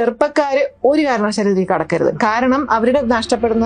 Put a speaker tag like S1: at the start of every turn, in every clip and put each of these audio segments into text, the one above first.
S1: ചെറുപ്പക്കാര് ഒരു കാരണവശാലും ഇതിൽ കടക്കരുത്. കാരണം അവർക്ക് നഷ്ടപ്പെടുന്ന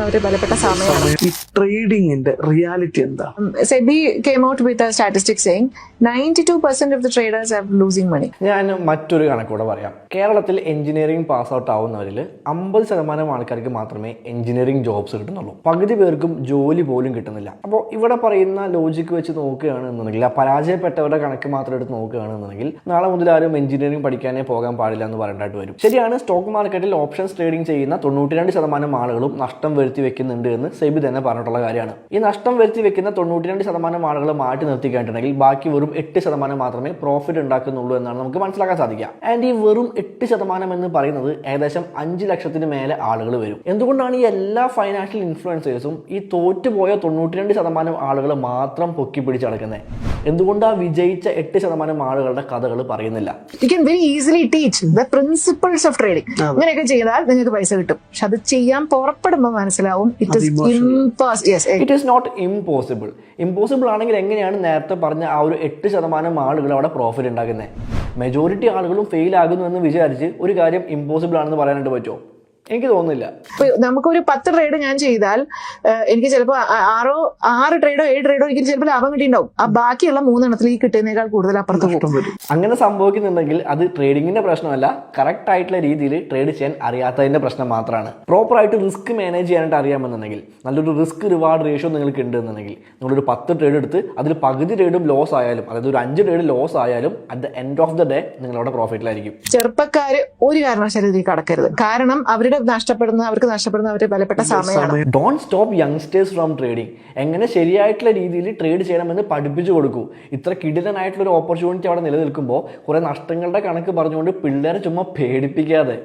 S1: അവരുടെ വിലപ്പെട്ട സമയമാണ്.
S2: ഈ ട്രേഡിംഗിന്റെ റിയാലിറ്റി എന്താ?
S1: SEBI came out with a statistic saying 92% of the traders are losing money.
S3: ഞാൻ മറ്റൊരു കണക്കൂടെ പറയാം. കേരളത്തിൽ എഞ്ചിനീയറിംഗ് പാസ് ഔട്ട് ആവുന്നവരിൽ 50% ആൾക്കാർക്ക് മാത്രമേ എഞ്ചിനീയറിംഗ് ജോബ്സ് കിട്ടുന്നുള്ളൂ. പകുതി പേർക്കും ജോലി പോലും കിട്ടുന്നില്ല. അപ്പോൾ ഇവിടെ പറയുന്ന ലോജിക്ക് വെച്ച് നോക്കുകയാണെന്നുണ്ടെങ്കിൽ, ആ പരാജയപ്പെട്ടവരുടെ കണക്ക് മാത്രം എടുത്ത് നോക്കുകയാണെന്നുണ്ടെങ്കിൽ, നാളെ മുതൽ ആരും എഞ്ചിനീയറിംഗ് പഠിക്കാനേ പോകാൻ പാടില്ല എന്ന് പറയേണ്ടതായിട്ട് വരും. ശരിയാണ്, സ്റ്റോക്ക് മാർക്കറ്റിൽ ഓപ്ഷൻസ് ട്രേഡിംഗ് ചെയ്യുന്ന 92% ആളുകളും നഷ്ടം വരുത്തി വെക്കുന്നുണ്ട് എന്ന് സെബി തന്നെ പറഞ്ഞിട്ടുള്ള കാര്യമാണ്. ഈ നഷ്ടം വരുത്തി വെക്കുന്ന 92% ആളുകളെ മാറ്റി നിർത്തി കഴിഞ്ഞിട്ടുണ്ടെങ്കിൽ ബാക്കി വെറും 8% മാത്രമേ പ്രോഫിറ്റ് ഉണ്ടാക്കുന്നുള്ളൂ എന്നാണ് നമുക്ക് മനസ്സിലാക്കാൻ സാധിക്കുക. ആൻഡ് ഈ വെറും 8% എന്ന് പറയുന്നത് ഏകദേശം 5 ലക്ഷത്തിന് മേലെ ആളുകൾ വരും. എന്തുകൊണ്ടാണ് ഈ എല്ലാ ഫൈനാൻഷ്യൽ ഇൻഫ്ലുവൻസേഴ്സും ഈ തോറ്റുപോയ 92% ആളുകൾ മാത്രം പൊക്കി പിടിച്ചടക്കുന്നത്? എന്തുകൊണ്ട് ആ വിജയിച്ച 8% ആളുകളുടെ കഥകൾ പറയുന്നില്ല?
S1: You can very easily teach the principles of trading. ഇങ്ങനെയൊക്കെ ചെയ്താൽ നിങ്ങൾക്ക് പൈസ കിട്ടും. പക്ഷെ അത് ചെയ്യാൻ പുറപ്പെടുമ്പോൾ മനസ്സിലാവും it
S3: is not impossible. Impossible ആണെങ്കിൽ എങ്ങനെയാണ് നേരത്തെ പറഞ്ഞ ആ ഒരു 8% ആളുകൾ അവിടെ പ്രോഫിറ്റ് ഉണ്ടാക്കുന്നത്? മെജോറിറ്റി ആളുകളും ഫെയിൽ ആകുന്നു എന്ന് വിചാരിച്ച് ഒരു കാര്യം ഇമ്പോസിബിൾ ആണെന്ന് പറയാനായിട്ട് പറ്റുമോ? എനിക്ക് തോന്നുന്നില്ല.
S1: നമുക്കൊരു 10 ട്രേഡ് ഞാൻ ചെയ്താൽ എനിക്ക് ചിലപ്പോൾ 6 ട്രേഡോ 7 ട്രേഡോ എനിക്ക് ചിലപ്പോൾ ലാഭം കിട്ടിയിട്ടുണ്ടാവും. ആ ബാക്കിയുള്ള 3 എണ്ണത്തിൽ ഈ കിട്ടുന്നതിനേക്കാൾ കൂടുതൽ അപ്പുറത്ത് പോകും.
S3: അങ്ങനെ സംഭവിക്കുന്നുണ്ടെങ്കിൽ അത് ട്രേഡിങ്ങിന്റെ പ്രശ്നമല്ല, കറക്റ്റ് ആയിട്ടുള്ള രീതിയിൽ ട്രേഡ് ചെയ്യാൻ അറിയാത്തതിന്റെ പ്രശ്നം മാത്രമാണ്. പ്രോപ്പറായിട്ട് റിസ്ക് മാനേജ് ചെയ്യാനായിട്ട് അറിയാമെന്നുണ്ടെങ്കിൽ, നല്ലൊരു റിസ്ക് റിവാർഡ് റേഷ്യോ നിങ്ങൾക്ക് ഉണ്ടെന്നുണ്ടെങ്കിൽ, നിങ്ങളൊരു 10 ട്രേഡ് എടുത്ത് അതിൽ പകുതി ട്രേഡും ലോസ് ആയാലും, അതായത് ഒരു 5 ട്രേഡ് ലോസ് ആയാലും, at the end of the day നിങ്ങളവിടെ പ്രോഫിറ്റിലായിരിക്കും.
S1: ചെറുപ്പക്കാര് ഒരു കാരണവശാലും ഇതിൽ കടക്കരുത്. കാരണം അവർക്ക് നഷ്ടപ്പെടുന്ന അവരുടെ വിലപ്പെട്ട സമയമാണ്.
S3: Don't stop youngsters from trading. എങ്ങനെ ശരിയായിട്ടുള്ള രീതിയിൽ ട്രേഡ് ചെയ്യണമെന്ന് പഠിപ്പിച്ചു കൊടുക്കൂ. ഇത്ര കിടിലനായിട്ടുള്ള ഒരു ഓപ്പർച്യൂണിറ്റി അവിടെ നിലനിൽക്കുമ്പോൾ കുറെ നഷ്ടങ്ങളുടെ കണക്ക് പറഞ്ഞുകൊണ്ട് പിള്ളേരെ ചുമ്മാ പേടിപ്പിക്കാതെ